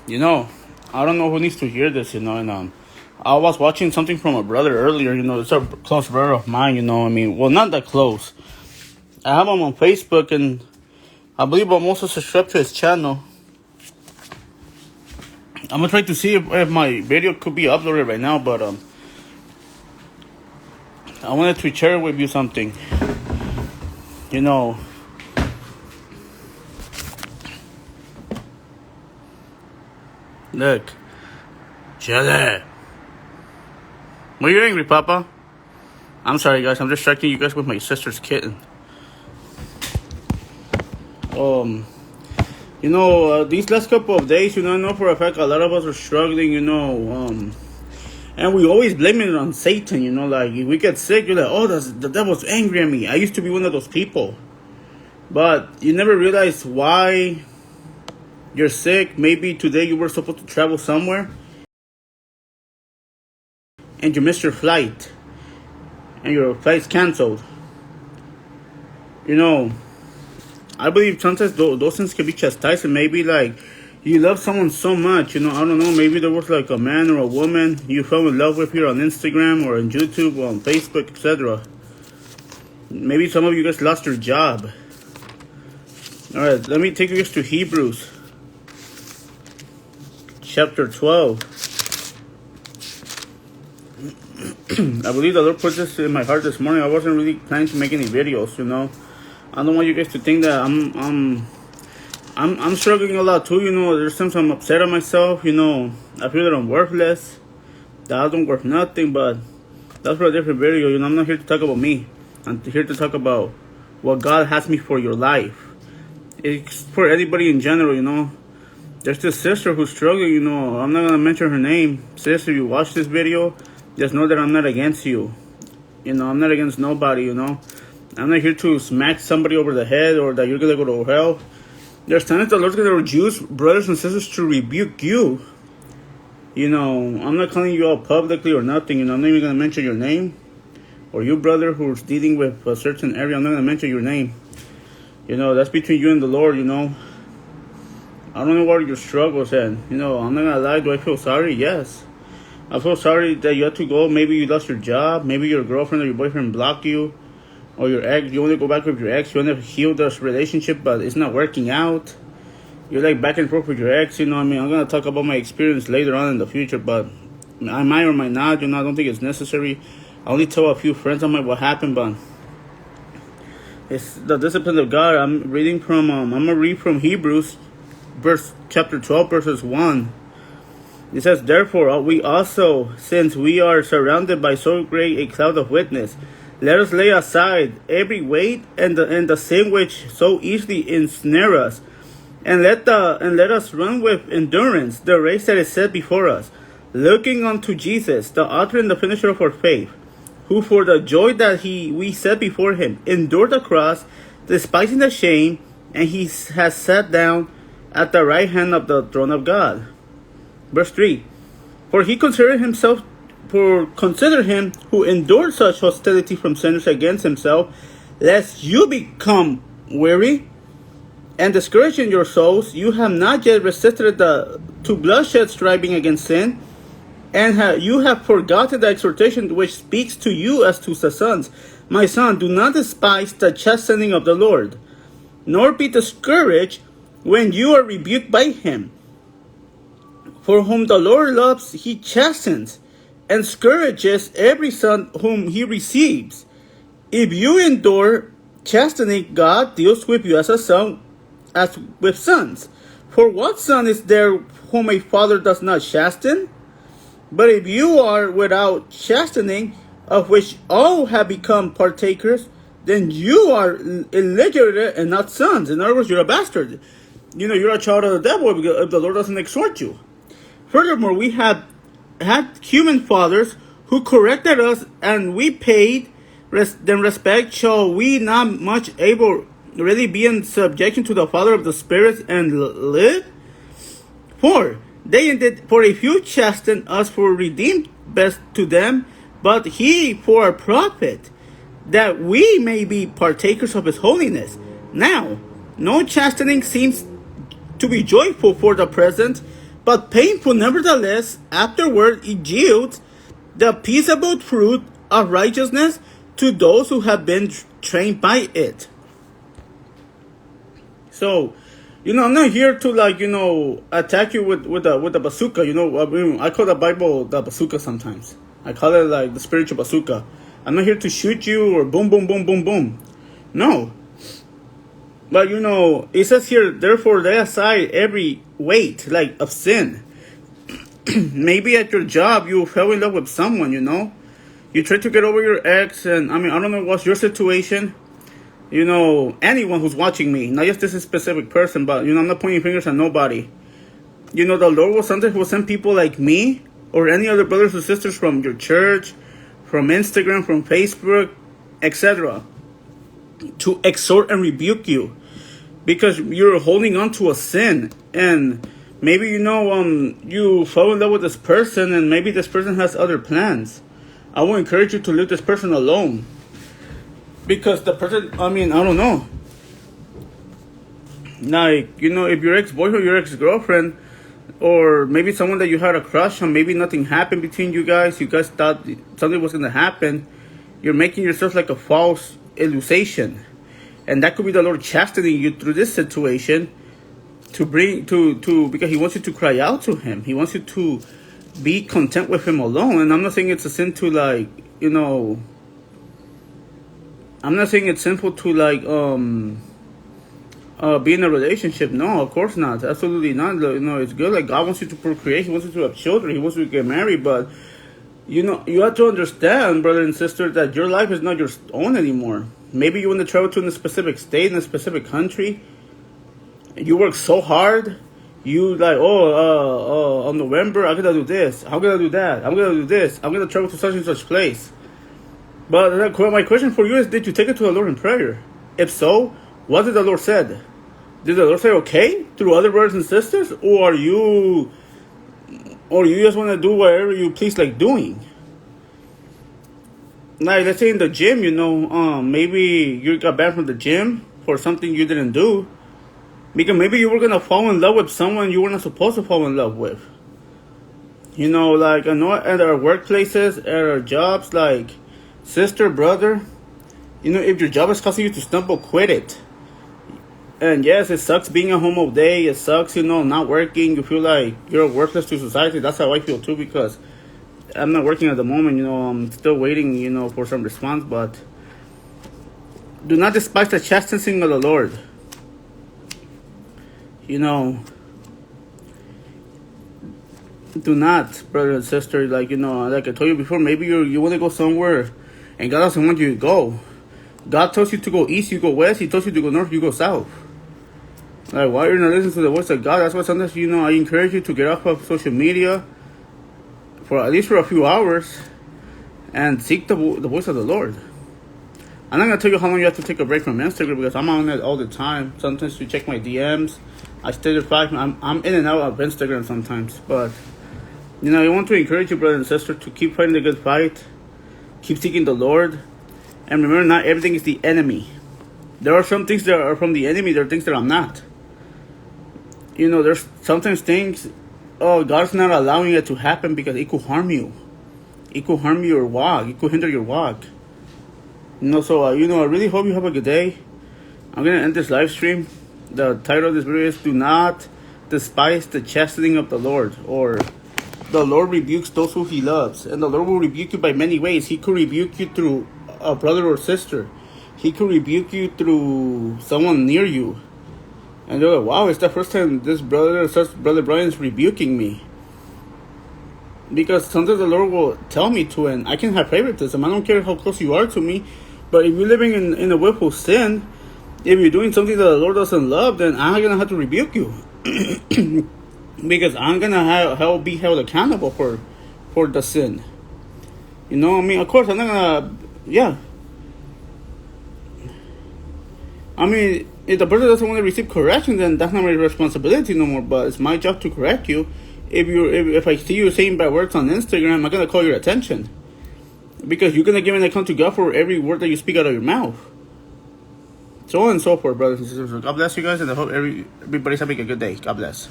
You know, I don't know who needs to hear this, and I was watching something from a brother earlier, it's a close brother of mine, well, not that close. I have him on Facebook, and I believe I'm also subscribed to his channel. I'm gonna try to see if my video could be uploaded right now, but I wanted to share with you something. Look, Jelly. Why are you angry, Papa? I'm sorry, guys. I'm distracting you guys with my sister's kitten. These last couple of days, I know for a fact a lot of us are struggling, and we always blame it on Satan, like if we get sick, you're like, oh, the devil's angry at me. I used to be one of those people. But you never realize why you're sick. Maybe today you were supposed to travel somewhere and you missed your flight and your flight's canceled. I believe sometimes those things can be chastised, and maybe like you love someone so much, I don't know, maybe there was like a man or a woman you fell in love with here on Instagram or on YouTube or on Facebook, etc. Maybe some of you guys lost your job. Alright, let me take you guys to Hebrews chapter 12. I believe the Lord put this in my heart this morning. I wasn't really planning to make any videos, I don't want you guys to think that I'm struggling a lot too, There's times I'm upset at myself, I feel that I'm worthless, that I don't worth nothing, but that's for a different video, I'm not here to talk about me. I'm here to talk about what God has me for your life. It's for anybody in general, There's this sister who's struggling, I'm not gonna mention her name. Sister, you watch this video, just know that I'm not against you. I'm not against nobody, I'm not here to smack somebody over the head or that you're going to go to hell. There's times the Lord's going to use brothers and sisters to rebuke you. I'm not calling you out publicly or nothing. I'm not even going to mention your name. Or you, brother, who's dealing with a certain area, I'm not going to mention your name. That's between you and the Lord, I don't know what your struggles and, I'm not going to lie. Do I feel sorry? Yes. I feel sorry that you had to go. Maybe you lost your job. Maybe your girlfriend or your boyfriend blocked you. Or your ex, you want to go back with your ex, you want to heal this relationship, but it's not working out. You're like back and forth with your ex, I'm going to talk about my experience later on in the future, but I might or might not, I don't think it's necessary. I only tell a few friends of mine what happened, but it's the discipline of God. I'm going to read from Hebrews, chapter 12, verses 1. It says, therefore, we also, since we are surrounded by so great a cloud of witness, let us lay aside every weight and the sin which so easily ensnare us, and let us run with endurance the race that is set before us, looking unto Jesus, the author and the finisher of our faith, who for the joy that we set before him endured the cross, despising the shame, and he has sat down at the right hand of the throne of God. Verse 3, consider him who endured such hostility from sinners against himself, lest you become weary and discouraged in your souls. You have not yet resisted to bloodshed, striving against sin, and you have forgotten the exhortation which speaks to you as to the sons. My son, do not despise the chastening of the Lord, nor be discouraged when you are rebuked by him. For whom the Lord loves, he chastens and scourges every son whom he receives. If you endure chastening, God deals with you as with sons. For what son is there whom a father does not chasten? But if you are without chastening, of which all have become partakers, then you are illegitimate and not sons. In other words, you're a bastard. You're a child of the devil if the Lord doesn't exhort you. Furthermore, we have had human fathers who corrected us, and we paid them respect. Shall we not much able really be in subjection to the Father of the spirits and live? For they indeed for a few chasten us for redeemed best to them, but he for a profit, that we may be partakers of his holiness. Now, no chastening seems to be joyful for the present, but painful nevertheless, afterward it yields the peaceable fruit of righteousness to those who have been trained by it. So, I'm not here to attack you with a bazooka. I call the Bible the bazooka sometimes. I call it like the spiritual bazooka. I'm not here to shoot you or boom, boom, boom, boom, boom. No. But it says here, therefore lay aside every weight of sin. Maybe at your job you fell in love with someone, You tried to get over your ex, and I don't know what's your situation. Anyone who's watching me, not just this specific person, but I'm not pointing fingers at nobody. The Lord will sometimes send people like me or any other brothers or sisters from your church, from Instagram, from Facebook, etc., to exhort and rebuke you because you're holding on to a sin. And maybe you fell in love with this person, and maybe this person has other plans. I will encourage you to leave this person alone, because the person, I don't know, if your ex-boyfriend, your ex-girlfriend, or maybe someone that you had a crush on, maybe nothing happened between you guys thought something was going to happen, you're making yourself like a false illusion. And that could be the Lord chastening you through this situation because He wants you to cry out to Him. He wants you to be content with Him alone. And I'm not saying it's a sin to I'm not saying it's sinful to be in a relationship. No, of course not. Absolutely not. It's good. God wants you to procreate. He wants you to have children. He wants you to get married. But you have to understand, brother and sister, that your life is not your own anymore. Maybe you want to travel to a specific state, in a specific country. You work so hard. You on November, I'm going to do this. I'm going to do that. I'm going to do this. I'm going to travel to such and such place. But my question for you is, did you take it to the Lord in prayer? If so, what did the Lord said? Did the Lord say okay through other brothers and sisters? Or you just want to do whatever you please like doing? Like, let's say in the gym, maybe you got banned from the gym for something you didn't do. Because maybe you were going to fall in love with someone you were not supposed to fall in love with. I know at our workplaces, at our jobs, sister, brother, if your job is causing you to stumble, quit it. And yes, it sucks being at home all day. It sucks, not working. You feel like you're worthless to society. That's how I feel too, because I'm not working at the moment. I'm still waiting, for some response. But do not despise the chastising of the Lord. Do not, brother and sister, like I told you before, maybe you want to go somewhere and God doesn't want you to go. God tells you to go east, you go west. He tells you to go north, you go south. Like, why you're not listening to the voice of God? That's why sometimes, I encourage you to get off of social media for at least for a few hours and seek the voice of the Lord. I'm not going to tell you how long you have to take a break from Instagram, because I'm on it all the time. Sometimes to check my DMs. I stay there 5 minutes. I'm in and out of Instagram sometimes. But, I want to encourage you, brother and sister, to keep fighting the good fight. Keep seeking the Lord. And remember, not everything is the enemy. There are some things that are from the enemy. There are things that I'm not. There's sometimes things, God's not allowing it to happen because it could harm you. It could harm your walk. It could hinder your walk. So, I really hope you have a good day. I'm going to end this live stream. The title of this video is, Do Not Despise the Chastening of the Lord. Or, the Lord rebukes those who He loves. And the Lord will rebuke you by many ways. He could rebuke you through a brother or sister. He could rebuke you through someone near you. And you're like, wow, it's the first time this brother Brian is rebuking me. Because sometimes the Lord will tell me to, and I can have favoritism. I don't care how close you are to me. But if you're living in a willful sin, if you're doing something that the Lord doesn't love, then I'm going to have to rebuke you. Because I'm going to be held accountable for the sin. Of course, I'm not going to, if the person doesn't want to receive correction, then that's not my responsibility no more. But it's my job to correct you. If I see you saying bad words on Instagram, I'm not going to call your attention. Because you're going to give an account to God for every word that you speak out of your mouth. So on and so forth, brothers and sisters. God bless you guys, and I hope everybody's having a good day. God bless.